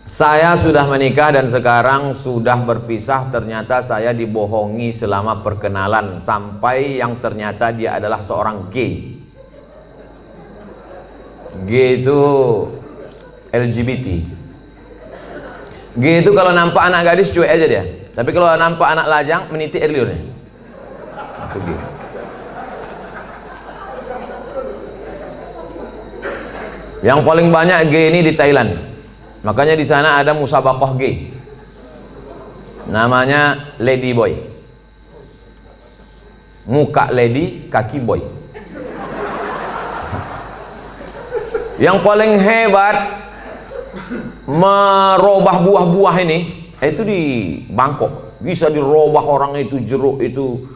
Saya sudah menikah dan sekarang sudah berpisah. Ternyata saya dibohongi selama perkenalan sampai yang ternyata dia adalah seorang gay. Gay itu LGBT. Gay itu kalau nampak anak gadis cuek aja dia. Tapi kalau nampak anak lajang menitik air liurnya. Itu gay. Yang paling banyak gay ini di Thailand. Makanya di sana ada musabaqah gay. Namanya Lady Boy. Muka lady, kaki boy. Yang paling hebat merubah buah-buah ini itu di Bangkok. Bisa dirubah orang itu jeruk itu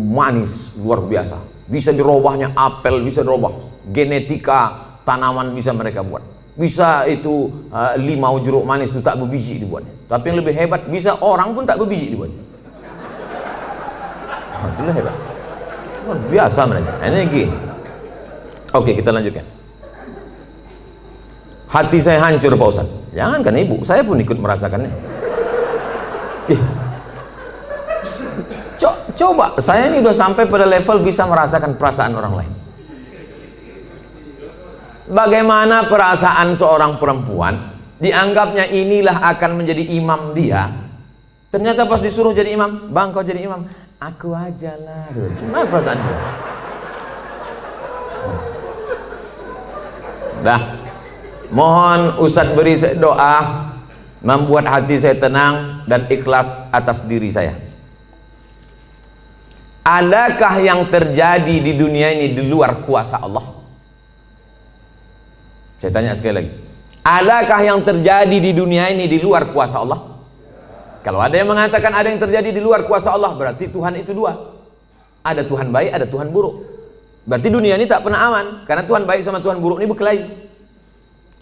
manis luar biasa. Bisa dirubahnya apel, bisa dirubah genetika tanaman bisa mereka buat. Bisa itu limau jeruk manis itu tak berbiji dibuatnya. Tapi yang lebih hebat bisa orang pun tak berbiji dibuatnya. Itulah hebat. Luar biasa mereka. Ini gini. Oke, kita lanjutkan. Hati saya hancur Pak Ustaz. Jangankan ibu, saya pun ikut merasakannya. Coba, saya ini udah sampai pada level bisa merasakan perasaan orang lain. Bagaimana perasaan seorang perempuan dianggapnya inilah akan menjadi imam dia. Ternyata pas disuruh jadi imam, bang kau jadi imam, aku aja lah. Cuma perasaan dia. Dah. Mohon Ustadz beri doa membuat hati saya tenang dan ikhlas atas diri saya. Adakah yang terjadi di dunia ini di luar kuasa Allah? Saya tanya sekali lagi. Adakah yang terjadi di dunia ini di luar kuasa Allah? Kalau ada yang mengatakan ada yang terjadi di luar kuasa Allah, berarti Tuhan itu dua. Ada Tuhan baik, ada Tuhan buruk. Berarti dunia ini tak pernah aman, karena Tuhan baik sama Tuhan buruk ini berkelahi.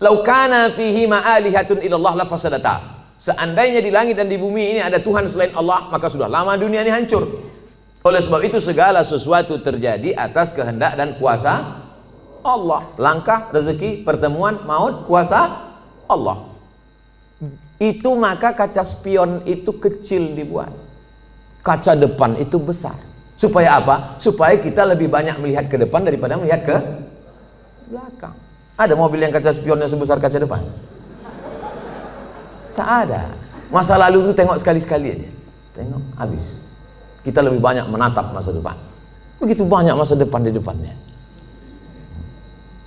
Lau kana fihi ma'alihatun illallah la fasadata. Seandainya di langit dan di bumi ini ada Tuhan selain Allah, maka sudah lama dunia ini hancur. Oleh sebab itu segala sesuatu terjadi atas kehendak dan kuasa Allah. Langkah, rezeki, pertemuan, maut, kuasa Allah. Itu maka kaca spion itu kecil dibuat. Kaca depan itu besar. Supaya apa? Supaya kita lebih banyak melihat ke depan daripada melihat ke belakang. Ada mobil yang kaca spionnya sebesar kaca depan? Tak ada. Masa lalu itu tengok sekali-sekali aja. Tengok, habis. Kita lebih banyak menatap masa depan. Begitu banyak masa depan di depannya.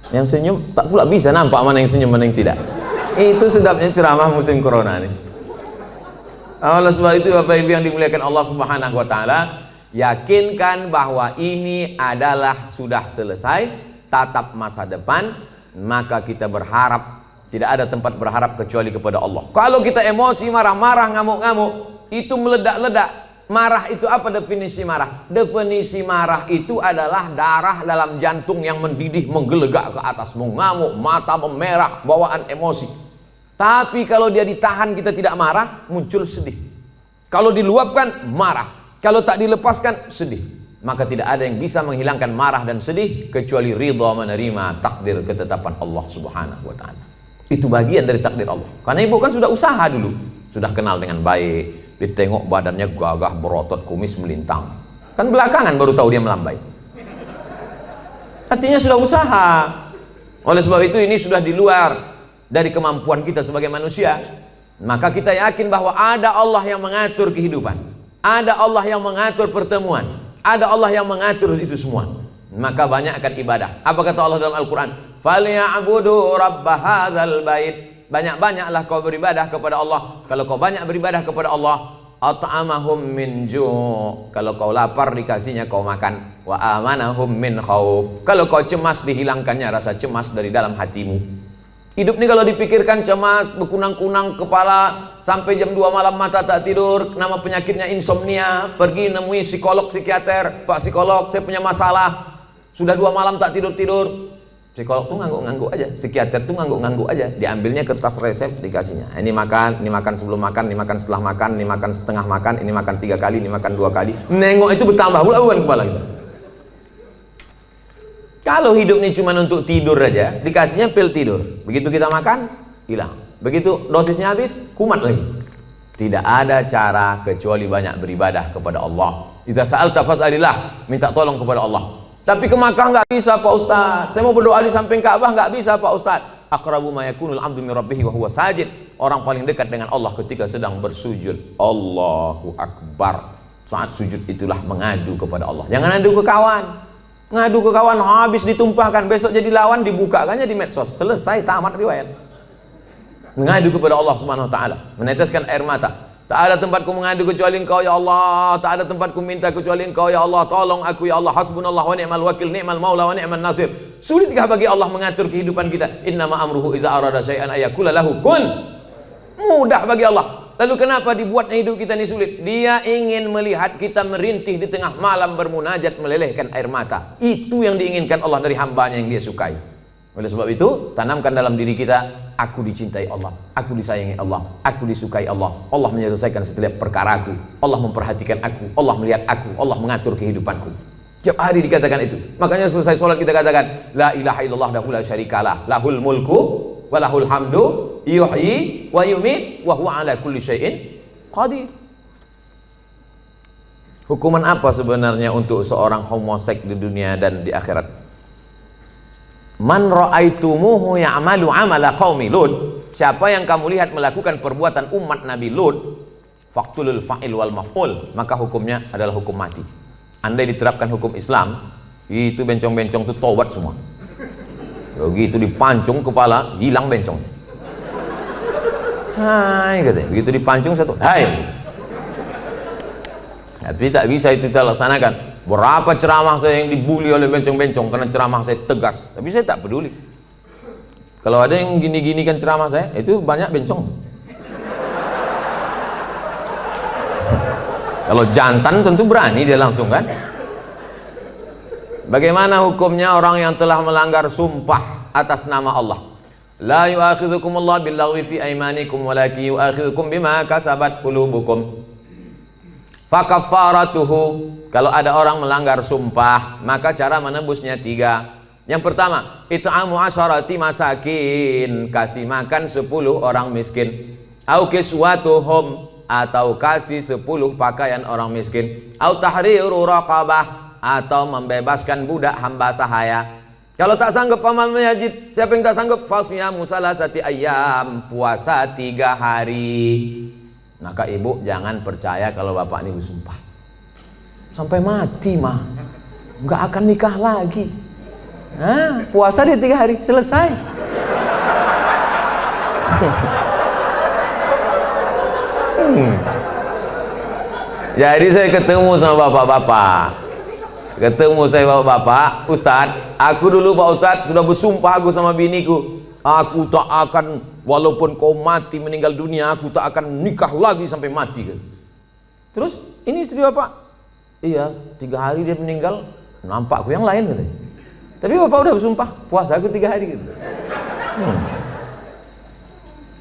Yang senyum tak pula bisa nampak mana yang senyum mana yang tidak. Itu sedapnya ceramah musim corona nih. Oleh sebab itu Bapak Ibu yang dimuliakan Allah Subhanahu wa taala, yakinkan bahwa ini adalah sudah selesai, tatap masa depan, maka kita berharap, tidak ada tempat berharap kecuali kepada Allah. Kalau kita emosi, marah-marah, ngamuk-ngamuk, itu meledak-ledak. Marah itu apa definisi marah? Definisi marah itu adalah darah dalam jantung yang mendidih, menggelegak ke atas, mengamuk, mata memerah, bawaan emosi. Tapi kalau dia ditahan, kita tidak marah, muncul sedih. Kalau diluapkan, marah. Kalau tak dilepaskan, sedih. Maka tidak ada yang bisa menghilangkan marah dan sedih kecuali ridha menerima takdir ketetapan Allah Subhanahu wa taala. Itu bagian dari takdir Allah. Karena ibu kan sudah usaha dulu, sudah kenal dengan baik. Ditengok badannya gagah, berotot, kumis melintang. Kan belakangan baru tahu dia melambai. Artinya sudah usaha. Oleh sebab itu ini sudah di luar dari kemampuan kita sebagai manusia. Maka kita yakin bahwa ada Allah yang mengatur kehidupan. Ada Allah yang mengatur pertemuan. Ada Allah yang mengatur itu semua. Maka banyakkan ibadah. Apa kata Allah dalam Al-Quran? Falya'budu rabb hadzal bait. Banyak-banyaklah kau beribadah kepada Allah. Kalau kau banyak beribadah kepada Allah, at'amahum min ju'. Kalau kau lapar dikasihnya kau makan. Wa amanahum min khauf. Kalau kau cemas dihilangkannya rasa cemas dari dalam hatimu. Hidup ini kalau dipikirkan cemas, berkunang-kunang kepala, sampai jam 2 malam mata tak tidur, nama penyakitnya insomnia, pergi nemui psikolog, psikiater, Pak psikolog saya punya masalah, sudah 2 malam tak tidur-tidur. Psikolog tuh ngangguk-ngangguk aja, psikiater tuh ngangguk-ngangguk aja, diambilnya kertas resep dikasihnya. Ini makan sebelum makan, ini makan setelah makan, ini makan setengah makan, ini makan 3 kali, ini makan 2 kali. Nengok itu bertambah pula beban kepala kita. Kalau hidup ini cuma untuk tidur aja, dikasihnya pil tidur. Begitu kita makan, hilang. Begitu dosisnya habis, kumat lagi. Tidak ada cara kecuali banyak beribadah kepada Allah. Idza sa'alta fas'alillah, minta tolong kepada Allah. Tapi ke Makkah nggak bisa Pak Ustaz. Saya mau berdoa di samping Ka'bah nggak bisa Pak Ustaz. Aqrabu ma yakunul 'abdu min rabbih wa huwa sajid. Orang paling dekat dengan Allah ketika sedang bersujud. Allahu Akbar. Saat sujud itulah mengadu kepada Allah. Jangan adu ke kawan. Ngadu ke kawan habis ditumpahkan, besok jadi lawan dibukakannya di medsos. Selesai, tamat riwayat. Mengadu kepada Allah Subhanahu wa taala, meneteskan air mata. Tak ada tempatku mengadu kecuali Engkau ya Allah, tak ada tempatku minta kecuali Engkau ya Allah. Tolong aku ya Allah. Hasbunallah wa ni'mal wakil, ni'mal maula wa ni'man nasir. Sulitkah bagi Allah mengatur kehidupan kita? Innama amruhu iza arada syai'an ayakula lahu kun. Mudah bagi Allah. Lalu kenapa dibuatnya hidup kita ini sulit? Dia ingin melihat kita merintih di tengah malam bermunajat melelehkan air mata. Itu yang diinginkan Allah dari hambanya yang dia sukai. Oleh sebab itu, tanamkan dalam diri kita, aku dicintai Allah, aku disayangi Allah, aku disukai Allah. Allah menyelesaikan setiap perkaraku, Allah memperhatikan aku, Allah melihat aku, Allah mengatur kehidupanku. Tiap hari dikatakan itu. Makanya selesai sholat kita katakan, la ilaha illallah la syarikalah, lahul mulku walahul hamdu yuhyi wa yumit wa huwa ala kulli syai'in qadir. Hukuman apa sebenarnya untuk seorang homoseks di dunia dan di akhirat? Man ra'aitumuhu ya'malu 'amala qaumi Lut. Siapa yang kamu lihat melakukan perbuatan umat Nabi Lut, faqtulul fa'il wal maf'ul, maka hukumnya adalah hukum mati. Andai diterapkan hukum Islam, itu bencong-bencong itu tobat semua. Begitu dipancung kepala, hilang bencong. Hai katanya, begitu dipancung satu, hai. Tapi tak bisa itu kita laksanakan. Berapa ceramah saya yang dibully oleh bencong-bencong karena ceramah saya tegas, tapi saya tak peduli. Kalau ada yang gini-gini kan ceramah saya, itu banyak bencong. Kalau jantan tentu berani dia langsung kan. Bagaimana hukumnya orang yang telah melanggar sumpah atas nama Allah? La yu'akhidhukumullahu billaghwi fi aymanikum walakin yu'akhidhukum bima kasabat qulubukum. Fakaffaratuhu, kalau ada orang melanggar sumpah, maka cara menebusnya 3. Yang pertama, it'amu asyarati masakin, kasih makan 10 orang miskin. Au kiswatuhum, atau kasih 10 pakaian orang miskin. Au tahriru raqabah, atau membebaskan budak hamba sahaya. Kalau tak sanggup faman yajid, siapa yang tak sanggup, fasyamu salasati ayyam, puasa 3 hari. Maka ibu jangan percaya kalau bapak ini bersumpah. Sampai mati mah nggak akan nikah lagi. Nah, puasa dia 3 hari, selesai. Jadi saya ketemu sama bapak-bapak. Ketemu saya bapak-bapak, Ustadz, aku dulu Pak Ustadz sudah bersumpah aku sama biniku, aku tak akan, walaupun kau mati meninggal dunia, aku tak akan nikah lagi sampai mati. Terus ini istri bapak, iya 3 hari dia meninggal, nampak aku yang lain katanya. Tapi bapak udah bersumpah, puasa aku 3 hari gitu.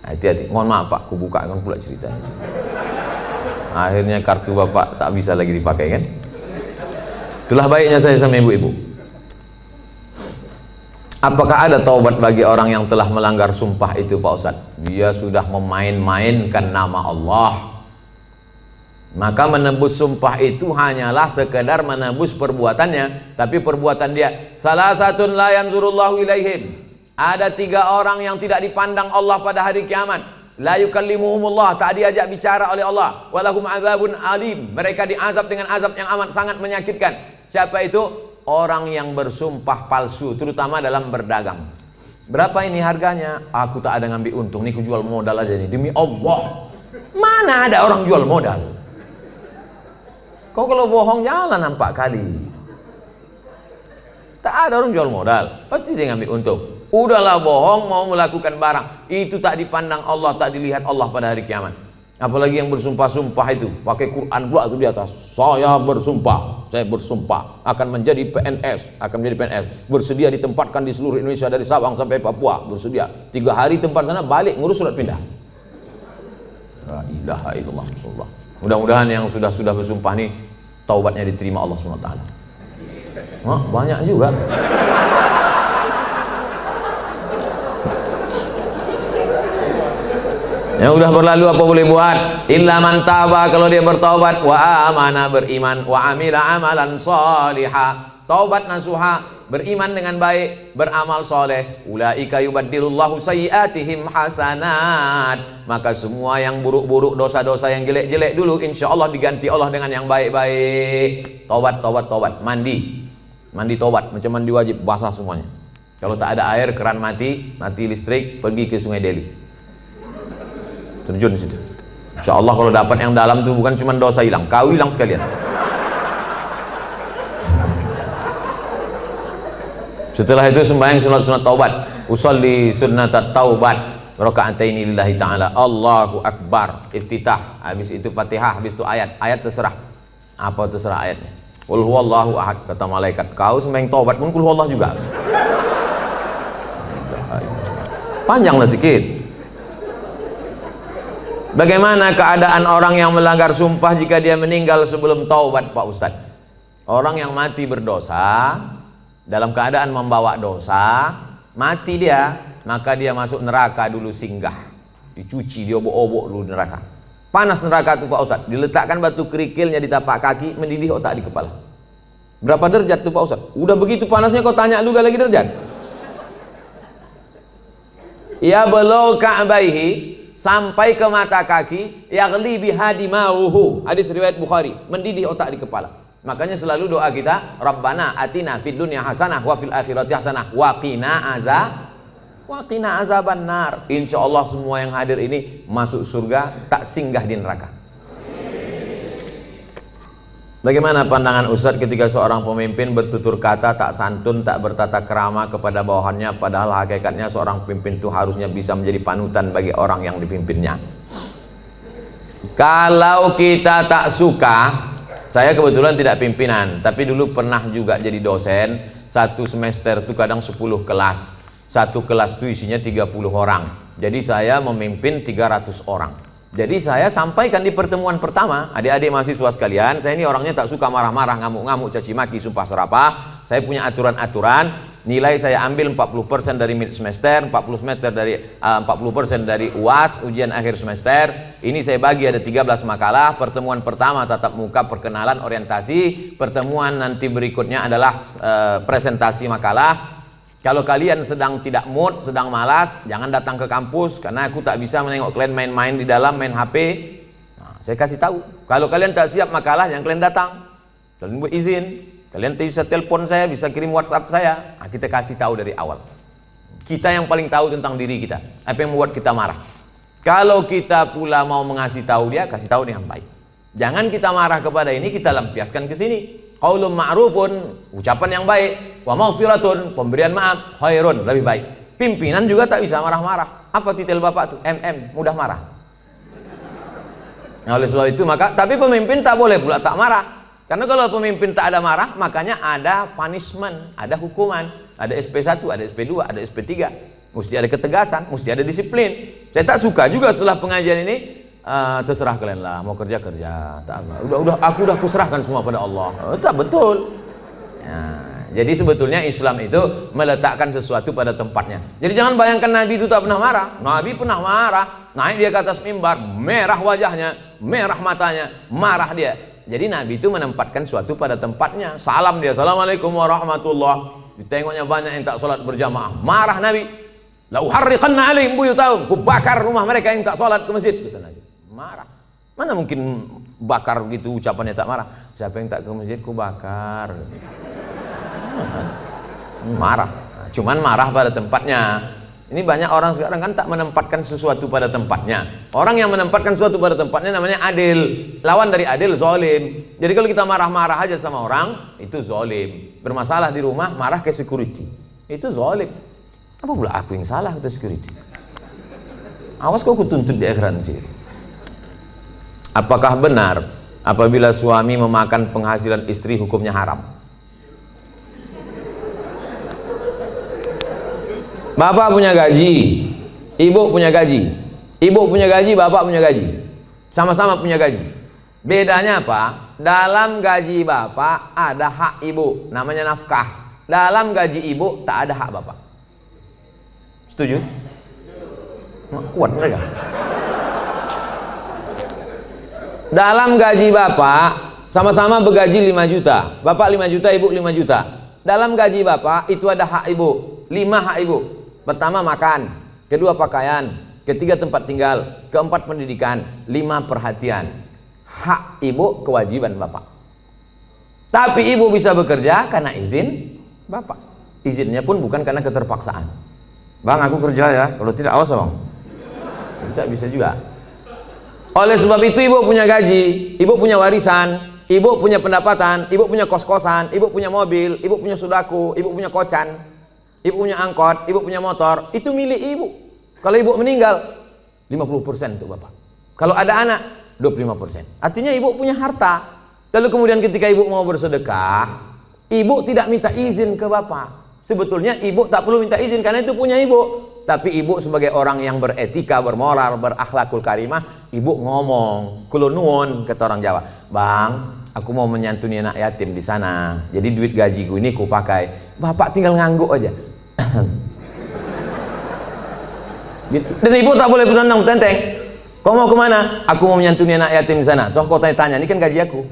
Hati-hati, mohon maaf Pak, aku bukakan pula ceritanya. Akhirnya kartu bapak tak bisa lagi dipakai kan. Itulah baiknya saya sama ibu-ibu. Apakah ada taubat bagi orang yang telah melanggar sumpah itu Pak Ustadz? Dia sudah memain-mainkan nama Allah. Maka menebus sumpah itu hanyalah sekedar menebus perbuatannya, tapi perbuatan dia. Salah satu la yanzurullahu ilaihim. Ada 3 orang yang tidak dipandang Allah pada hari kiamat. La yukallimuhumullah, tak diajak bicara oleh Allah. Walahum azabun alim. Mereka diazab dengan azab yang amat sangat menyakitkan. Siapa itu? Orang yang bersumpah palsu, terutama dalam berdagang. Berapa ini harganya? Aku tak ada ngambil untung, ini aku jual modal aja nih. Demi Allah, mana ada orang jual modal? Kau kalau bohong jalan 4 kali. Tak ada orang jual modal, pasti dia ngambil untung. Udahlah bohong, mau melakukan barang, itu tak dipandang Allah, tak dilihat Allah pada hari kiamat. Apalagi yang bersumpah-sumpah itu, pakai Quran pula tuh di atas. Saya bersumpah akan menjadi PNS, bersedia ditempatkan di seluruh Indonesia dari Sabang sampai Papua, bersedia 3 hari tempat sana, balik ngurus surat pindah. La ilaha illallah. Mudah-mudahan yang sudah bersumpah nih taubatnya diterima Allah SWT. Banyak juga. Yang udah berlalu apa boleh buat? Illa man taba, kalau dia bertaubat, wa amana, beriman, wa amila amalan salihah, taubat nasuha, beriman dengan baik, beramal soleh. Ulaika yubaddilullahu sayyiatihim hasanat. Maka semua yang buruk-buruk, dosa-dosa yang jelek-jelek dulu, insya Allah diganti Allah dengan yang baik-baik. Taubat, taubat, taubat. Mandi, mandi taubat, macam mandi wajib, basah semuanya. Kalau tak ada air, keran mati, mati listrik, pergi ke Sungai Deli, terjun situ. Insya Allah kalau dapat yang dalam tuh bukan cuma dosa hilang, kau hilang sekalian. Setelah itu sembahyang sunat-sunat taubat, usolli sunnat taubat raka'ataini lillahi ta'ala, Allahu Akbar, iftitah, habis itu Fatihah, habis itu ayat terserah, apa terserah ayatnya. Qul huwallahu ahad, kata malaikat, kau sembahyang taubat pun qul huwallah juga. Panjanglah sedikit. Bagaimana keadaan orang yang melanggar sumpah jika dia meninggal sebelum taubat, Pak Ustadz? Orang yang mati berdosa, dalam keadaan membawa dosa, mati dia, maka dia masuk neraka dulu singgah, dicuci, diobok-obok dulu neraka. Panas neraka itu Pak Ustadz, diletakkan batu kerikilnya di tapak kaki, mendidih otak di kepala. Berapa derajat tuh Pak Ustadz? Udah begitu panasnya kau tanya lu gak lagi derajat? Ya belau ka'baihi, sampai ke mata kaki, yaghli bihadimauhu, hadis riwayat Bukhari, mendidih otak di kepala. Makanya selalu doa kita, Rabbana atina fid dunya hasanah wa fil akhirati hasanah wa qina azabannar. Insyaallah semua yang hadir ini masuk surga, tak singgah di neraka. Bagaimana pandangan Ustadz ketika seorang pemimpin bertutur kata tak santun, tak bertata krama kepada bawahannya, padahal hakikatnya seorang pemimpin itu harusnya bisa menjadi panutan bagi orang yang dipimpinnya. Kalau kita tak suka, saya kebetulan tidak pimpinan, tapi dulu pernah juga jadi dosen. Satu semester itu kadang 10 kelas, satu kelas itu isinya 30 orang, jadi saya memimpin 300 orang. Jadi saya sampaikan di pertemuan pertama, adik-adik mahasiswa sekalian, saya ini orangnya tak suka marah-marah, ngamuk-ngamuk, caci maki, sumpah serapah. Saya punya aturan-aturan, nilai saya ambil 40% dari mid semester, 40% dari UAS, ujian akhir semester. Ini saya bagi ada 13 makalah. Pertemuan pertama tatap muka, perkenalan, orientasi. Pertemuan nanti berikutnya adalah presentasi makalah. Kalau kalian sedang tidak mood, sedang malas, jangan datang ke kampus, karena aku tak bisa menengok kalian main-main di dalam, main HP. Nah, saya kasih tahu, kalau kalian tak siap makalah, jangan kalian datang. Kalian buat izin, kalian bisa telepon saya, bisa kirim WhatsApp saya. Nah, kita kasih tahu dari awal. Kita yang paling tahu tentang diri kita, apa yang membuat kita marah. Kalau kita pula mau mengasih tahu dia, kasih tahu dengan baik. Jangan kita marah kepada ini, kita lampiaskan ke sini. Qaulun ma'rufun, ucapan yang baik, wa maghfiratun, pemberian maaf, khairun, lebih baik. Pimpinan juga tak bisa marah-marah. Apa titel Bapak tuh? Mudah marah. Nah, oleh sebab itu maka, tapi pemimpin tak boleh pula tak marah. Karena kalau pemimpin tak ada marah, makanya ada punishment, ada hukuman, ada SP1, ada SP2, ada SP3. Mesti ada ketegasan, mesti ada disiplin. Saya tak suka juga setelah pengajian ini, terserah kalian lah, mau kerja kerja, tak apa. Aku udah kuserahkan semua pada Allah. Tak betul. Ya, jadi sebetulnya Islam itu meletakkan sesuatu pada tempatnya. Jadi jangan bayangkan Nabi itu tak pernah marah. Nabi pernah marah, naik dia ke atas mimbar, merah wajahnya, merah matanya, marah dia. Jadi Nabi itu menempatkan sesuatu pada tempatnya. Salam dia, assalamualaikum warahmatullah. Ditengoknya banyak yang tak sholat berjamaah, marah Nabi. La uharriqanna alaihim buyutahum, ku bakar rumah mereka yang tak sholat ke masjid, kata Nabi. Marah. Mana mungkin bakar gitu ucapannya tak marah. Siapa yang tak ke masjid ku bakar. Marah. Cuman marah pada tempatnya. Ini banyak orang sekarang kan tak menempatkan sesuatu pada tempatnya. Orang yang menempatkan sesuatu pada tempatnya namanya adil. Lawan dari adil zalim. Jadi kalau kita marah-marah aja sama orang, itu zalim. Bermasalah di rumah, marah ke security, itu zalim. Apa pula aku yang salah kata security? Awas kau kutuntut di akhirat nanti. Apakah benar apabila suami memakan penghasilan istri hukumnya haram? Bapak punya gaji, ibu punya gaji. Ibu punya gaji, bapak punya gaji. Sama-sama punya gaji. Bedanya apa? Dalam gaji bapak ada hak ibu, namanya nafkah. Dalam gaji ibu tak ada hak bapak. Setuju? Kuat mereka. Dalam gaji bapak, sama-sama bergaji 5 juta. Bapak 5 juta, ibu 5 juta. Dalam gaji bapak itu ada hak ibu, 5 hak ibu. Pertama makan, kedua pakaian, ketiga tempat tinggal, keempat pendidikan, 5 perhatian. Hak ibu, kewajiban bapak. Tapi ibu bisa bekerja karena izin bapak. Izinnya pun bukan karena keterpaksaan. Bang, aku kerja ya, kalau tidak awas bang. Tidak bisa juga. Oleh sebab itu ibu punya gaji, ibu punya warisan, ibu punya pendapatan, ibu punya kos-kosan, ibu punya mobil, ibu punya sudaku, ibu punya kocan, ibu punya angkot, ibu punya motor, itu milik ibu. Kalau ibu meninggal, 50% untuk bapak. Kalau ada anak, 25%. Artinya ibu punya harta. Lalu kemudian ketika ibu mau bersedekah, ibu tidak minta izin ke bapak. Sebetulnya ibu tak perlu minta izin karena itu punya ibu. Tapi ibu sebagai orang yang beretika, bermoral, berakhlakul karimah, ibu ngomong, kulo nuwun, kata orang Jawa, bang, aku mau menyantuni anak yatim di sana. Jadi duit gajiku ini ku pakai. Bapak tinggal ngangguk aja. Gitu. Dan ibu tak boleh bertentang tenteng. Kau mau kemana? Aku mau menyantuni anak yatim di sana. Coba kau tanya, ini kan gaji aku.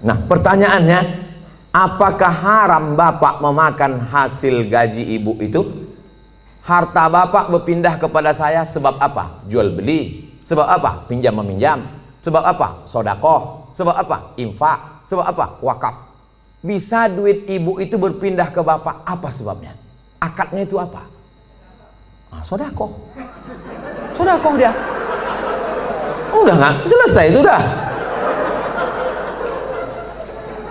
Nah, pertanyaannya, apakah haram bapak memakan hasil gaji ibu itu? Harta bapak berpindah kepada saya sebab apa? Jual beli. Sebab apa? Pinjam meminjam. Sebab apa? Sodakoh. Sebab apa? Infak. Sebab apa? Wakaf. Bisa duit ibu itu berpindah ke bapak, apa sebabnya? Akadnya itu apa? Nah, sodakoh. Sodakoh dia. Udah nggak? Selesai itu udah.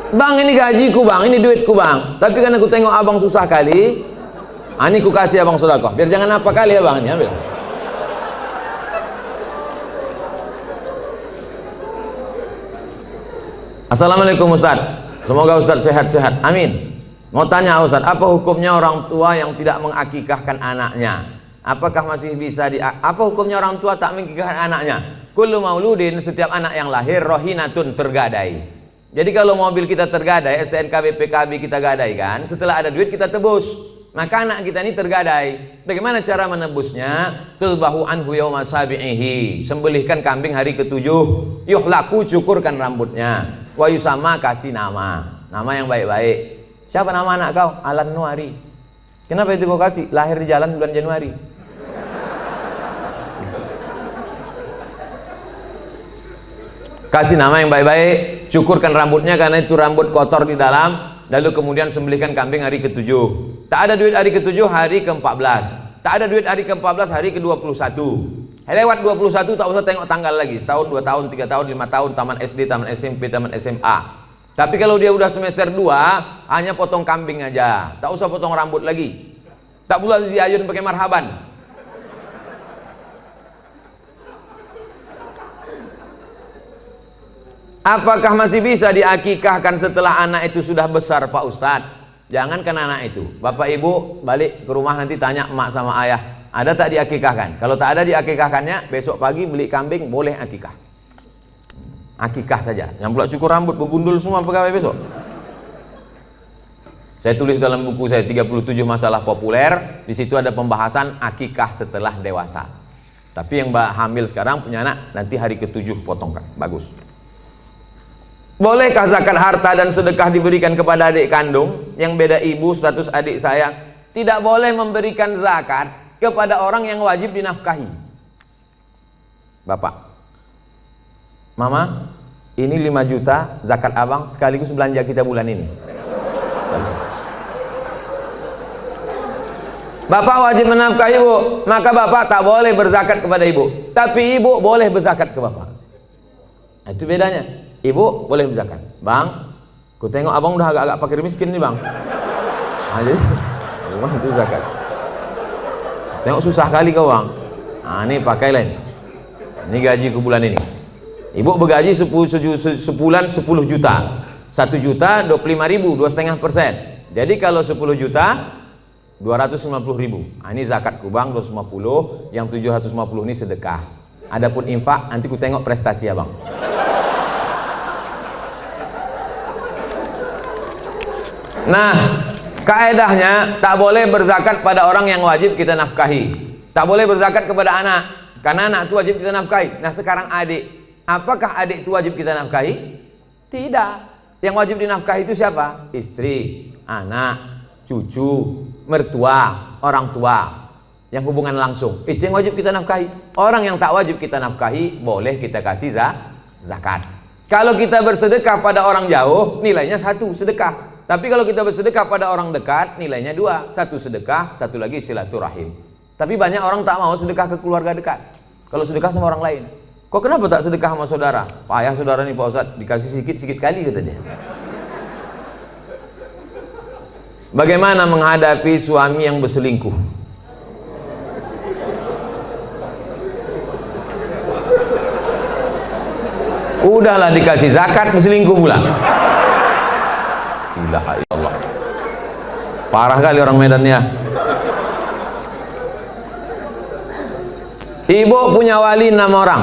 Bang, ini gajiku bang, ini duitku bang. Tapi kan aku tengok abang susah kali, ini ku kasih abang sedekah. Biar jangan apa kali ya bang, ini ambil. Assalamualaikum Ustaz. Semoga Ustaz sehat-sehat. Amin. Mau tanya Ustaz, apa hukumnya orang tua yang tidak mengakikahkan anaknya? Apakah masih bisa apa hukumnya orang tua tak mengakikahkan anaknya? Kullu mauludin, setiap anak yang lahir rohinatun, tergadai. Jadi kalau mobil kita tergadai, STNK BPKB kita gadaikan, setelah ada duit kita tebus. Maka anak kita ini tergadai. Bagaimana cara menebusnya? Tulbahu anhu yauma sabi'ihi. Sembelihkan kambing hari ke-7. Yuhlaku, cukurkan rambutnya. Wa yusama, kasih nama. Nama yang baik-baik. Siapa nama anak kau? Alan Nuari. Kenapa itu kau kasih? Lahir di jalan bulan Januari. Kasih nama yang baik-baik, cukurkan rambutnya karena itu rambut kotor di dalam, lalu kemudian sembelihkan kambing hari ke-7. Tak ada duit hari ke-7, hari ke-14. Tak ada duit hari ke-14, hari ke-21. Lewat 21 tak usah tengok tanggal lagi. Setahun, 2 tahun, 3 tahun, 5 tahun, taman SD, taman SMP, taman SMA. Tapi kalau dia udah semester 2, hanya potong kambing aja. Tak usah potong rambut lagi. Tak pula diayun pakai marhaban. Apakah masih bisa diakikahkan setelah anak itu sudah besar Pak Ustadz? Jangankan anak itu, bapak ibu balik ke rumah nanti tanya emak sama ayah, ada tak diakikahkan? Kalau tak ada diakikahkannya, besok pagi beli kambing, boleh akikah. Akikah saja. Yang pula cukur rambut, begundul semua pegawai besok. Saya tulis dalam buku saya 37 masalah populer, di situ ada pembahasan akikah setelah dewasa. Tapi yang hamil sekarang punya anak, nanti hari ke-7 potongkan, bagus. Bolehkah zakat harta dan sedekah diberikan kepada adik kandung yang beda ibu status adik saya? Tidak boleh memberikan zakat kepada orang yang wajib dinafkahi. Bapak, Mama, ini 5 juta zakat abang sekaligus belanja kita bulan ini. Bapak wajib menafkahi ibu, maka bapak tak boleh berzakat kepada ibu. Tapi ibu boleh berzakat ke bapak. Itu bedanya. Ibu boleh berzakat. Bang, ku tengok abang udah agak-agak fakir miskin nih bang. Nah, jadi bang itu zakat. Tengok susah kali kau bang. Nah ini pakai lain. Ini gaji ku bulan ini. Ibu bergaji sebulan 10 juta. 1 juta 25.000, 2,5%. Jadi kalau 10 juta 250.000. Nah, ini zakatku bang 250, yang 750 ini sedekah. Adapun infak nanti ku tengok prestasi ya bang. Nah, kaedahnya tak boleh berzakat pada orang yang wajib kita nafkahi. Tak boleh berzakat kepada anak. karena anak itu wajib kita nafkahi. Nah sekarang adik, apakah adik itu wajib kita nafkahi? Tidak. Yang wajib dinafkahi itu siapa? Istri, anak, cucu, mertua, orang tua, yang hubungan langsung. Itu yang wajib kita nafkahi. Orang yang tak wajib kita nafkahi boleh kita kasih zakat. Kalau kita bersedekah pada orang jauh, nilainya 1 sedekah. Tapi kalau kita bersedekah pada orang dekat, nilainya 2. 1 sedekah, 1 lagi silaturahim. Tapi banyak orang tak mau sedekah ke keluarga dekat. Kalau sedekah sama orang lain, kok kenapa tak sedekah sama saudara? Payah saudara nih Pak Ustadz, dikasih sikit-sikit kali kata dia. Bagaimana menghadapi suami yang berselingkuh? Udahlah dikasih zakat, berselingkuh pula. Ilaha illallah. Parah kali orang Medan ya. Ibu punya wali 6 orang.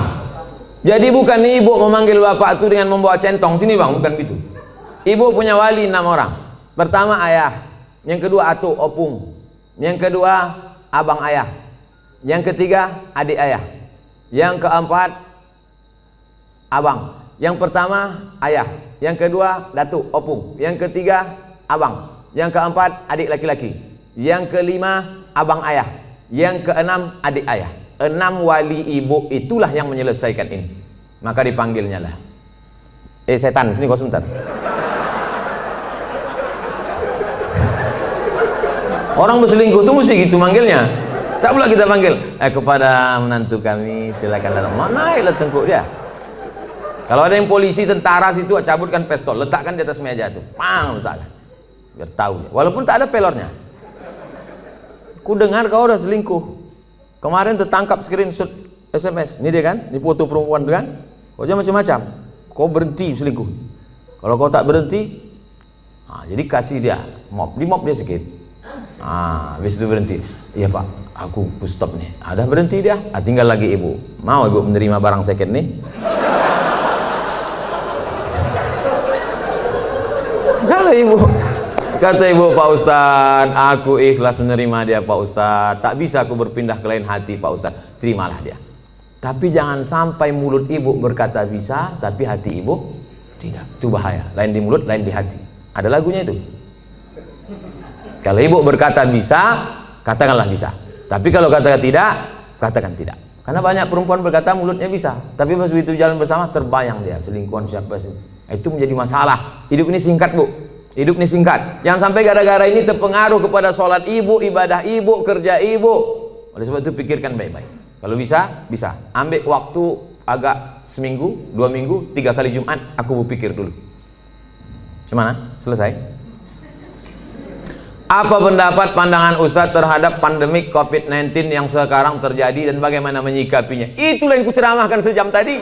Jadi bukan ibu memanggil bapak itu dengan membawa centong sini bang, bukan gitu. Ibu punya wali 6 orang. Pertama ayah, yang kedua atuk opung, yang kedua abang ayah, yang ketiga adik ayah, yang keempat abang. Yang pertama ayah, yang kedua datuk opung, yang ketiga abang, yang keempat adik laki-laki, yang kelima abang ayah, yang keenam adik ayah. 6 wali ibu itulah yang menyelesaikan ini. Maka dipanggilnya lah, setan sini kau sebentar. Orang berselingkuh itu mesti gitu manggilnya. Tak pula kita panggil kepada menantu kami silakan datang. Mana lah tengkuk dia. Kalau ada yang polisi, tentara situ, cabutkan pistol, letakkan di atas meja tuh, pang, letakkan, biar tahu dia. Walaupun tak ada pelornya. Ku dengar kau udah selingkuh. Kemarin tertangkap screenshot SMS. Ini dia kan, ini foto perempuan tuh kan. Kau jangan macam-macam. Kau berhenti selingkuh. Kalau kau tak berhenti, jadi kasih dia mop, di mop dia sikit. Habis itu berhenti. Iya pak, aku stop nih. Ada berhenti dia. Tinggal lagi ibu. Mau ibu menerima barang second nih? Kalau ibu, kata ibu, Pak Ustadz, aku ikhlas menerima dia Pak Ustadz. Tak bisa aku berpindah ke lain hati Pak Ustadz. Terimalah dia. Tapi jangan sampai mulut ibu berkata bisa, tapi hati ibu tidak. Itu bahaya. Lain di mulut, lain di hati. Ada lagunya itu. Kalau ibu berkata bisa, katakanlah bisa. Tapi kalau katakan tidak, katakan tidak. Karena banyak perempuan berkata mulutnya bisa, tapi pas begitu jalan bersama terbayang dia selingkuhan siapa sih. Itu menjadi masalah. Hidup ini singkat bu, hidup ini singkat. Jangan sampai gara-gara ini terpengaruh kepada sholat ibu, ibadah ibu, kerja ibu. Oleh sebab itu pikirkan baik-baik. Kalau bisa, bisa. Ambil waktu agak seminggu, 2 minggu, 3 kali Jumat. Aku berpikir dulu. Gimana? Selesai? Apa pendapat pandangan Ustadz terhadap pandemik COVID-19 yang sekarang terjadi dan bagaimana menyikapinya? Itulah yang kuceramahkan sejam tadi.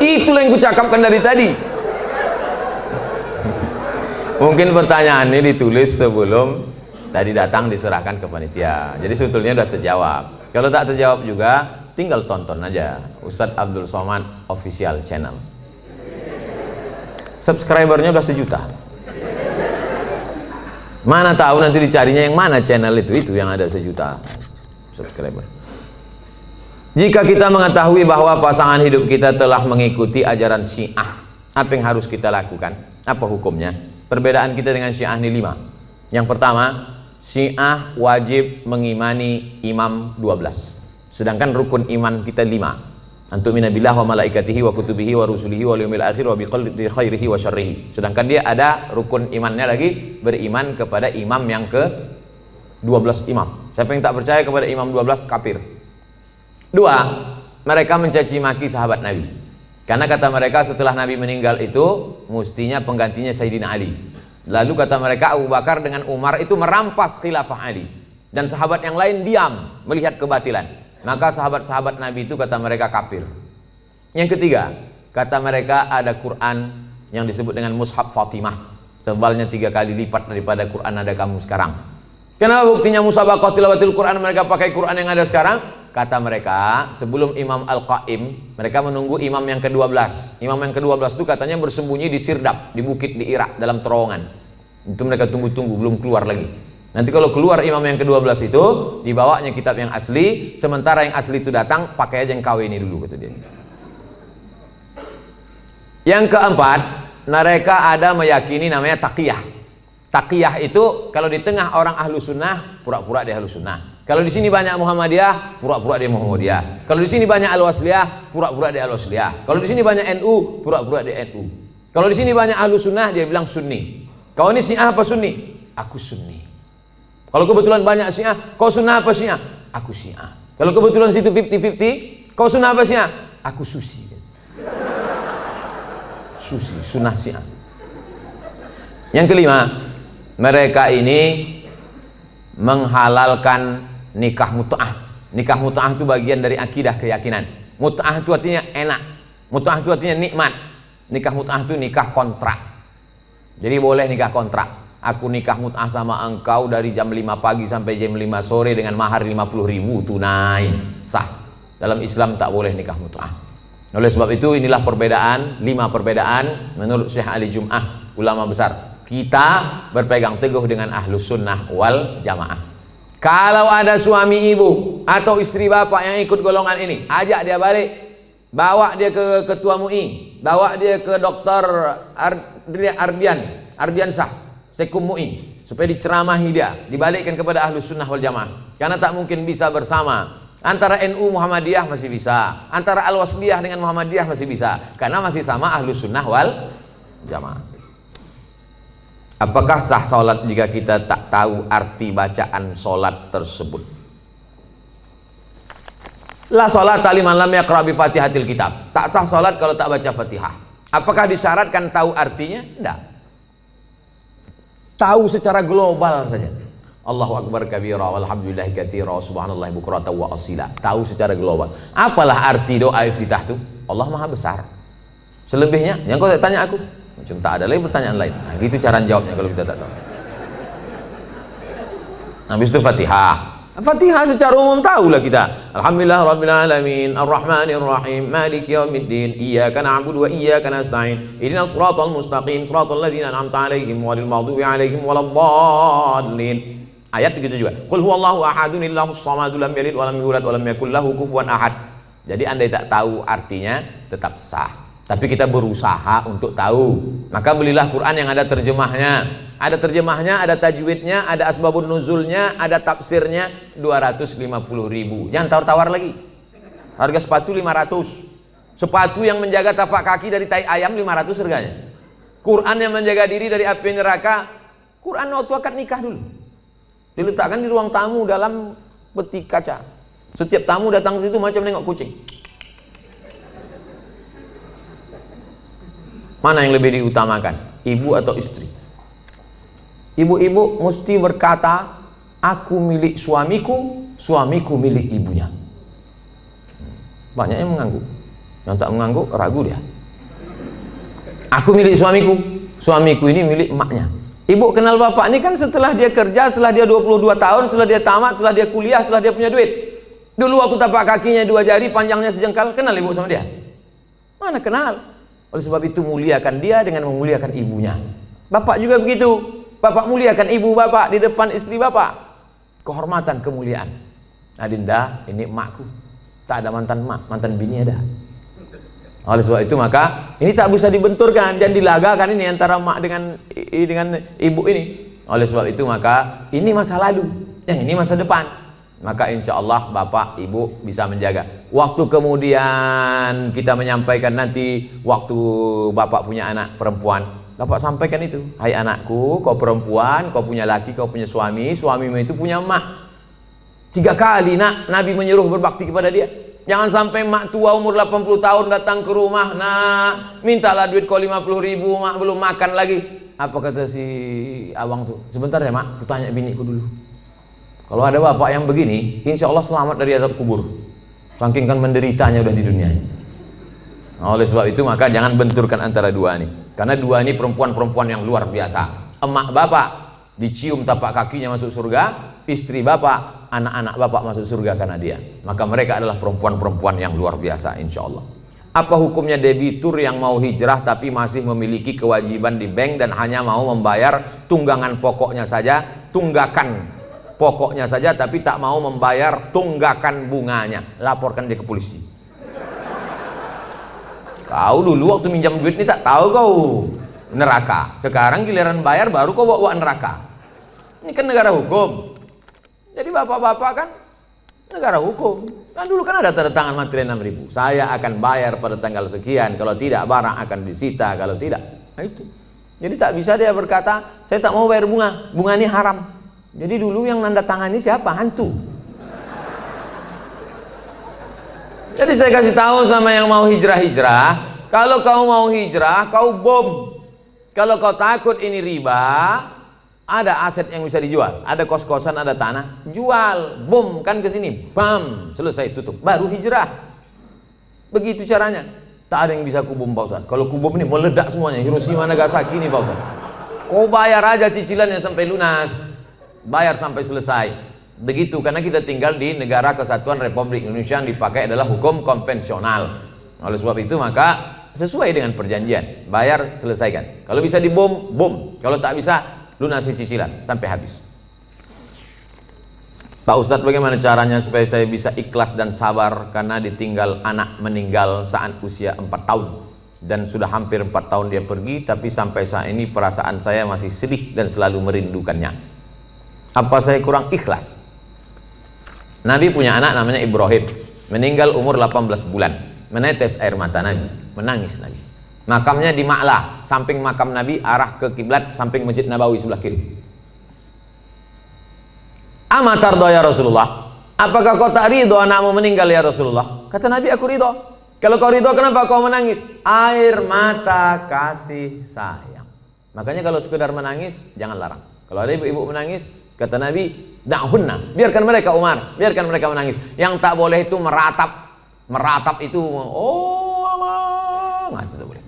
Itulah yang kucakapkan dari tadi. Mungkin pertanyaan ini ditulis sebelum tadi datang diserahkan ke panitia. Jadi sebetulnya sudah terjawab. Kalau tak terjawab juga, tinggal tonton aja Ustadz Abdul Somad Official Channel. Subscribernya udah 1 juta. Mana tahu nanti dicarinya yang mana channel itu yang ada 1 juta subscriber. Jika kita mengetahui bahwa pasangan hidup kita telah mengikuti ajaran Syiah, apa yang harus kita lakukan? Apa hukumnya? Perbedaan kita dengan Syiah ini 5. Yang pertama, Syiah wajib mengimani imam 12. Sedangkan rukun iman kita 5. Antumina billah wa malaikatihi wa kutubihi wa rusulihi wa yaumil akhir wa biqadri khairihi wa syarrihi. Sedangkan dia ada rukun imannya lagi, beriman kepada imam yang ke 12 imam. Siapa yang tak percaya kepada imam 12 kafir. 2, mereka mencaci maki sahabat Nabi. Karena kata mereka setelah Nabi meninggal itu mestinya penggantinya Sayyidina Ali. Lalu kata mereka Abu Bakar dengan Umar itu merampas khilafah Ali. Dan sahabat yang lain diam melihat kebatilan. Maka sahabat-sahabat Nabi itu kata mereka kafir. Yang ketiga, kata mereka ada Quran yang disebut dengan Mushaf Fatimah. Tebalnya 3 kali lipat daripada Quran ada kamu sekarang. Kenapa buktinya musabaqah tilawatil Quran mereka pakai Quran yang ada sekarang? Kata mereka sebelum Imam Al-Qaim mereka menunggu imam yang ke-12. Imam yang ke-12 itu katanya bersembunyi di Sirdab, di bukit di Irak dalam terowongan. Itu mereka tunggu-tunggu, belum keluar lagi. Nanti kalau keluar imam yang ke-12 itu, dibawanya kitab yang asli, sementara yang asli itu datang, pakai aja yang KW ini dulu, kata dia. Yang keempat, mereka ada meyakini namanya taqiyah. Taqiyah itu kalau di tengah orang ahlu sunnah, pura-pura dia ahlu sunnah. Kalau di sini banyak Muhammadiyah, pura-pura dia Muhammadiyah. Kalau di sini banyak Al-Wasliyah, pura-pura dia Al-Wasliyah. Kalau di sini banyak NU, pura-pura dia NU. Kalau di sini banyak ahlu sunnah, dia bilang Sunni. Kau ini Syiah apa Sunni? Aku Sunni. Kalau kebetulan banyak Syiah, kau sunnah apa Syiah? Aku Syiah. Kalau kebetulan situ 50-50, kau sunnah apa Syiah? Aku Susi. Susi, sunnah Syiah. Yang kelima, mereka ini menghalalkan nikah mut'ah. Nikah mut'ah itu bagian dari akidah, keyakinan. Mut'ah itu artinya enak. Mut'ah itu artinya nikmat. Nikah mut'ah itu nikah kontrak. Jadi boleh nikah kontrak. Aku nikah mut'ah sama engkau dari jam 5 pagi sampai jam 5 sore dengan mahar 50.000 tunai, sah. Dalam Islam tak boleh nikah mut'ah. Oleh sebab itu inilah perbedaan, 5 perbedaan menurut Syekh Ali Jum'ah, ulama besar. Kita berpegang teguh dengan ahlus sunnah wal jamaah. Kalau ada suami ibu atau istri bapak yang ikut golongan ini, ajak dia balik, bawa dia ke ketua MUI, bawa dia ke dokter Ardiansah, Sekum MUI, supaya diceramahi dia, dibalikkan kepada ahlus sunnah wal jamaah. Karena tak mungkin bisa bersama. Antara NU Muhammadiyah masih bisa, antara Al-Wasliyah dengan Muhammadiyah masih bisa, karena masih sama ahlus sunnah wal jamaah. Apakah sah sholat jika kita tak tahu arti bacaan sholat tersebut? La sholat liman lam yaqra bi fatihatil kitab. Tak sah sholat kalau tak baca Fatihah. Apakah disyaratkan tahu artinya? Tidak. Tahu secara global saja. Allahu akbar kabira walhamdulillahi katsira wa subhanallahi bukratan wa asila. Tahu secara global. Apalah arti doa iftitah itu? Allah Maha besar. Selebihnya yang kau tanya aku, macam tak ada lagi pertanyaan lain. Nah, gitu cara jawabnya kalau kita tak tahu. Habis itu Fatihah. Fatihah secara umum tahulah kita. Alhamdulillah rabbil alamin, arrahmanir rahim, maliki yaumiddin, iyyaka na'budu wa iyyaka nasta'in, ihdinas siratal mustaqim, siratal ladzina an'amta 'alaihim ghairil maghdubi 'alaihim waladdallin. Ayat begitu juga. Qul huwallahu ahadun illahus samad lam yalid wa lam yulad wa lam yakul lahu kufuwan ahad. Jadi andai tak tahu artinya tetap sah. Tapi kita berusaha untuk tahu. Maka belilah Quran yang ada terjemahnya. Ada terjemahnya, ada tajwidnya, ada asbabun nuzulnya, ada tafsirnya. 250.000. Jangan tawar-tawar lagi. Harga sepatu 500. Sepatu yang menjaga tapak kaki dari tai ayam 500 harganya. Quran yang menjaga diri dari api neraka. Quran waktu akad nikah dulu. Diletakkan di ruang tamu dalam peti kaca. Setiap tamu datang ke situ macam nengok kucing. Mana yang lebih diutamakan? Ibu atau istri? Ibu-ibu mesti berkata, aku milik suamiku, suamiku milik ibunya. Banyak yang mengangguk. Yang tak mengangguk ragu dia. Aku milik suamiku, suamiku ini milik emaknya. Ibu kenal bapak ini kan setelah dia kerja, setelah dia 22 tahun, setelah dia tamat, setelah dia kuliah, setelah dia punya duit. Dulu waktu tapak kakinya 2 jari, panjangnya sejengkal, kenal ibu sama dia? Mana kenal? Oleh sebab itu muliakan dia dengan memuliakan ibunya. Bapak juga begitu. Bapak muliakan ibu bapak di depan istri bapak. Kehormatan, kemuliaan. Adinda, ini emakku. Tak ada mantan emak, mantan bini ada. Oleh sebab itu maka ini tak bisa dibenturkan dan dilagakan ini antara emak dengan ibu ini. Oleh sebab itu maka ini masa lalu, yang ini masa depan. Maka insya Allah bapak ibu bisa menjaga. Waktu kemudian kita menyampaikan nanti waktu bapak punya anak perempuan, bapak sampaikan itu, hai anakku, kau perempuan, kau punya laki, kau punya suami, suamimu itu punya emak. 3 kali nak Nabi menyuruh berbakti kepada dia. Jangan sampai mak tua umur 80 tahun datang ke rumah, nak mintalah duit kau 50.000, mak belum makan lagi. Apa kata si abang tuh? Sebentar ya mak, aku tanya biniku dulu. Kalau ada bapak yang begini, insya Allah selamat dari azab kubur. Saking kan menderitanya udah di dunia ini. Nah, oleh sebab itu maka jangan benturkan antara dua ini. Karena dua ini perempuan-perempuan yang luar biasa. Emak bapak dicium tapak kakinya masuk surga, istri bapak, anak-anak bapak masuk surga karena dia. Maka mereka adalah perempuan-perempuan yang luar biasa insya Allah. Apa hukumnya debitur yang mau hijrah tapi masih memiliki kewajiban di bank dan hanya mau membayar tunggakan pokoknya saja, tapi tak mau membayar tunggakan bunganya? Laporkan dia ke polisi. Kau dulu waktu minjam duit ini tak tahu kau neraka. Sekarang giliran bayar baru kau bawa neraka. Ini kan negara hukum. Jadi bapak-bapak kan negara hukum. Kan dulu kan ada tanda tangan materi 6.000. Saya akan bayar pada tanggal sekian. Kalau tidak barang akan disita. Kalau tidak, nah itu. Jadi tak bisa dia berkata, saya tak mau bayar bunga. Bunga ini haram. Jadi dulu yang nanda tangani siapa? Hantu. Jadi saya kasih tahu sama yang mau hijrah-hijrah, kalau kau mau hijrah, kau bom. Kalau kau takut ini riba, ada aset yang bisa dijual, ada kos-kosan, ada tanah, jual, bom kan ke sini, bam, selesai tutup, baru hijrah. Begitu caranya. Tak ada yang bisa kubom Pak Ustaz. Kalau kubom ini meledak semuanya, Hiroshima Nagasaki ini Pak Ustaz. Kau bayar aja cicilannya sampai lunas, bayar sampai selesai. Begitu, karena kita tinggal di negara kesatuan Republik Indonesia yang dipakai adalah hukum konvensional. Oleh sebab itu maka sesuai dengan perjanjian, bayar selesaikan. Kalau bisa dibom, bom. Kalau tak bisa, lunasi cicilan sampai habis. Pak Ustadz, bagaimana caranya supaya saya bisa ikhlas dan sabar karena ditinggal anak meninggal saat usia 4 tahun dan sudah hampir 4 tahun dia pergi, tapi sampai saat ini perasaan saya masih sedih dan selalu merindukannya. Apa saya kurang ikhlas? Nabi punya anak namanya Ibrahim, meninggal umur 18 bulan, menetes air mata Nabi, menangis Nabi. Makamnya di Ma'lah, samping makam Nabi, arah ke kiblat, samping Masjid Nabawi sebelah kiri. Amatardo ya Rasulullah, apakah kau tak ridho anakmu meninggal ya Rasulullah? Kata Nabi, aku ridho. Kalau kau ridho, kenapa kau menangis? Air mata kasih sayang. Makanya kalau sekedar menangis, jangan larang. Kalau ada ibu-ibu menangis, kata Nabi, da'hunna, biarkan mereka Umar, biarkan mereka menangis. Yang tak boleh itu meratap itu, oh Allah, nggak boleh.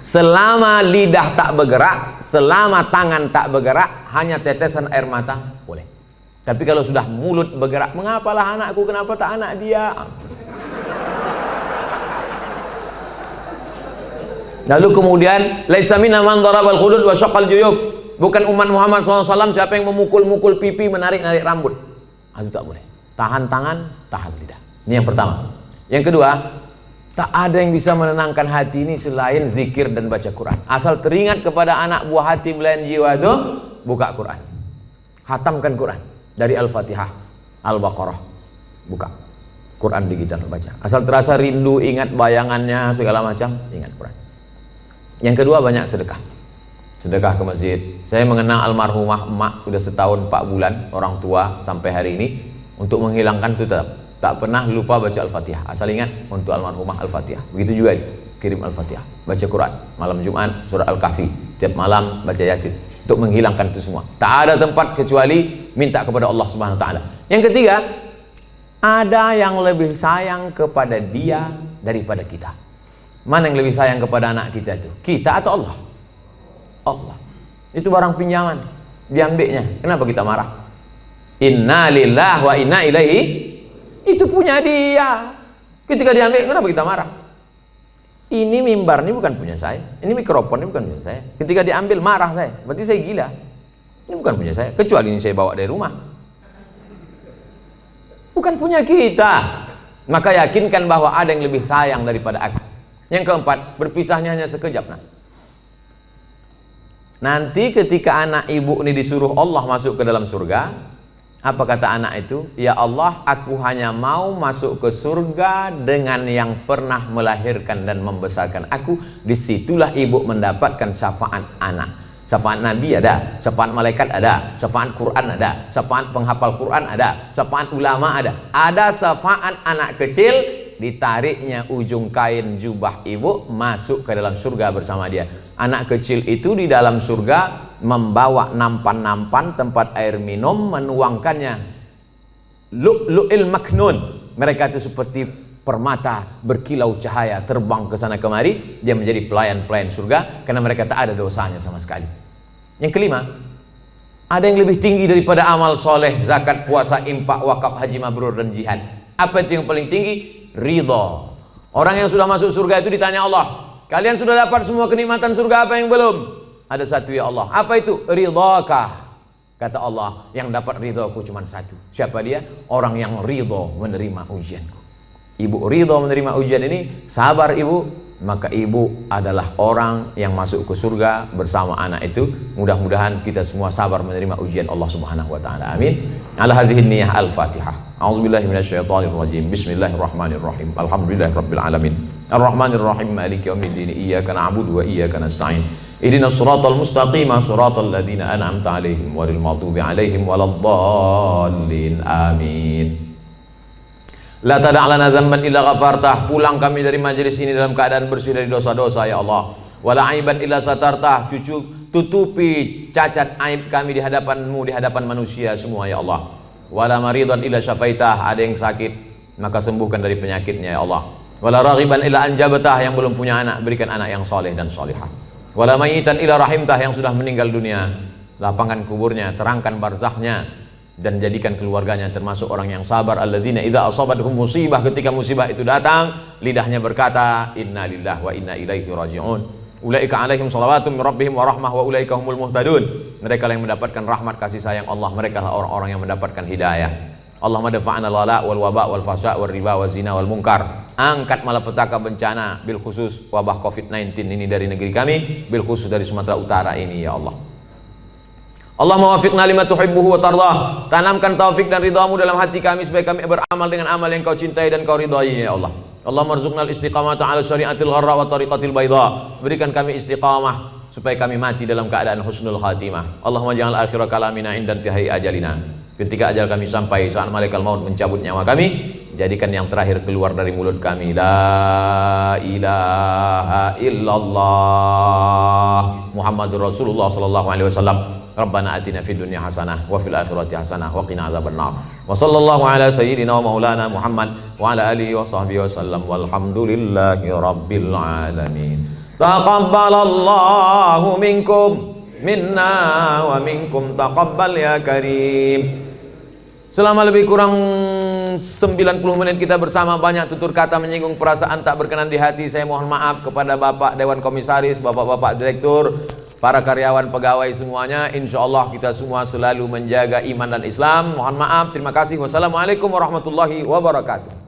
Selama lidah tak bergerak, selama tangan tak bergerak, hanya tetesan air mata boleh. Tapi kalau sudah mulut bergerak, mengapalah anakku, kenapa tak anak dia? Lalu kemudian, laisa minna man darabal khudud wa syaqqal juyub. Bukan umat Muhammad SAW siapa yang memukul-mukul pipi, menarik-narik rambut. Itu tak boleh. Tahan tangan, tahan lidah. Ini yang pertama. Yang kedua, tak ada yang bisa menenangkan hati ini selain zikir dan baca Quran. Asal teringat kepada anak buah hati belayan jiwa itu, buka Quran. Hatamkan Quran dari Al-Fatihah, Al-Baqarah. Buka Quran digital baca. Asal terasa rindu, ingat bayangannya segala macam, ingat Quran. Yang kedua, banyak sedekah. Sedekah ke masjid. Saya mengenal almarhumah emak sudah setahun 4 bulan, orang tua sampai hari ini, untuk menghilangkan itu tetap tak pernah lupa baca Al-Fatihah. Asal ingat untuk almarhumah Al-Fatihah. Begitu juga kirim Al-Fatihah, baca Quran, malam Jumat surat Al-Kahfi, tiap malam baca Yasin, untuk menghilangkan itu semua. Tak ada tempat kecuali minta kepada Allah Subhanahu wa taala. Yang ketiga, ada yang lebih sayang kepada dia daripada kita. Mana yang lebih sayang kepada anak kita itu? Kita atau Allah? Allah. Itu barang pinjaman, diambilnya. Kenapa kita marah? Inna lillahi wa inna ilaihi, itu punya dia. Ketika diambil, kenapa kita marah? Ini mimbar ini bukan punya saya, ini mikrofon ini bukan punya saya. Ketika diambil marah saya, berarti saya gila. Ini bukan punya saya, kecuali ini saya bawa dari rumah. Bukan punya kita. Maka yakinkan bahwa ada yang lebih sayang daripada aku. Yang keempat, berpisahnya hanya sekejap. Nanti ketika anak ibu ini disuruh Allah masuk ke dalam surga, apa kata anak itu? Ya Allah, aku hanya mau masuk ke surga dengan yang pernah melahirkan dan membesarkan aku. Disitulah ibu mendapatkan syafaat anak. Syafaat Nabi ada, syafaat malaikat ada, syafaat Quran ada, syafaat penghafal Quran ada, syafaat ulama ada. Ada syafaat anak kecil, ditariknya ujung kain jubah ibu masuk ke dalam surga bersama dia. Anak kecil itu di dalam surga membawa nampan-nampan tempat air minum, menuangkannya lu'lu'il maknun. Mereka itu seperti permata berkilau cahaya terbang ke sana kemari. Dia menjadi pelayan-pelayan surga karena mereka tak ada dosanya sama sekali. Yang kelima, ada yang lebih tinggi daripada amal soleh, zakat, puasa, infak, wakaf, haji mabrur dan jihad. Apa itu yang paling tinggi? Ridha. Orang yang sudah masuk surga itu ditanya Allah, kalian sudah dapat semua kenikmatan surga, apa yang belum? Ada satu ya Allah. Apa itu? Ridhakah? Kata Allah, yang dapat ridhaku cuma satu. Siapa dia? Orang yang ridha menerima ujianku. Ibu ridha menerima ujian ini, sabar ibu, maka ibu adalah orang yang masuk ke surga bersama anak itu. Mudah-mudahan kita semua sabar menerima ujian Allah Subhanahu wa taala. Amin. Ala hadhihi niyyah al-Fatihah. A'udzubillahi minasyaitonir rajim. Bismillahirrahmanirrahim. Alhamdulillahirabbil alamin. Arrahmanirrahim. Maliki yaumiddin. Iyyaka na'budu wa iyyaka nasta'in. Ihdinas siratal mustaqim, siratal ladzina an'amta 'alaihim ghairil maghdubi 'alaihim waladdallin. Amin. La tada' lana dzamban illa ghafartah. Pulang kami dari majelis ini dalam keadaan bersih dari dosa-dosa ya Allah. Wala aiban illa satartah. Tutupi cacat aib kami di hadapan-Mu, di hadapan manusia semua ya Allah. Wala maridan illa syafaitah. Ada yang sakit, maka sembuhkan dari penyakitnya ya Allah. Wala raghiban illa anjabatah. Yang belum punya anak, berikan anak yang soleh dan solihah. Wala mayitan ila rahimtah. Yang sudah meninggal dunia, lapangkan kuburnya, terangkan barzahnya, dan jadikan keluarganya termasuk orang yang sabar. Alladzina idza asabatuhum musibah. Ketika musibah itu datang, lidahnya berkata inna lillahi wa inna ilaihi raji'un. Ulaika alaihim salawatun min rabbihim wa rahmah wa ulaika humul muhtadun. Mereka yang mendapatkan rahmat kasih sayang Allah, mereka lah orang-orang yang mendapatkan hidayah. Allahumma dafa'na al-wala wal waba wal fasya wal riba wal zina wal munkar. Angkat malapetaka bencana, bil khusus wabah COVID-19 ini dari negeri kami, bil khusus dari Sumatera Utara ini ya Allah. Allahumma wafiqna lima tuhibbuhu wa tardah. Tanamkan taufik dan ridhamu dalam hati kami supaya kami beramal dengan amal yang Kau cintai dan Kau ridhai ya Allah. Allahumma rzuqnal istiqamata ala syariatil gharra wa tariqatil bayda. Berikan kami istiqamah supaya kami mati dalam keadaan husnul khatimah. Allahumma ja'al akhira kalamina inda intihai ajalina. Ketika ajal kami sampai, saat malaikat maut mencabut nyawa kami, jadikan yang terakhir keluar dari mulut kami la ilaha illallah Muhammadur Rasulullah sallallahu alaihi wasallam. Rabbana atina fid dunya hasanah wa fil akhirati hasanah wa qina adzabannar. Wa sallallahu ala sayyidina wa maulana Muhammad wa ala alihi wa sahbihi wasallam walhamdulillahi rabbil alamin. Taqabbalallahu minkum minna wa minkum taqabbal ya karim. Selama lebih kurang 90 menit kita bersama, banyak tutur kata menyinggung perasaan tak berkenan di hati. Saya mohon maaf kepada Bapak Dewan Komisaris, Bapak-bapak Direktur, para karyawan, pegawai semuanya. Insya Allah kita semua selalu menjaga iman dan Islam. Mohon maaf, terima kasih. Wassalamualaikum warahmatullahi wabarakatuh.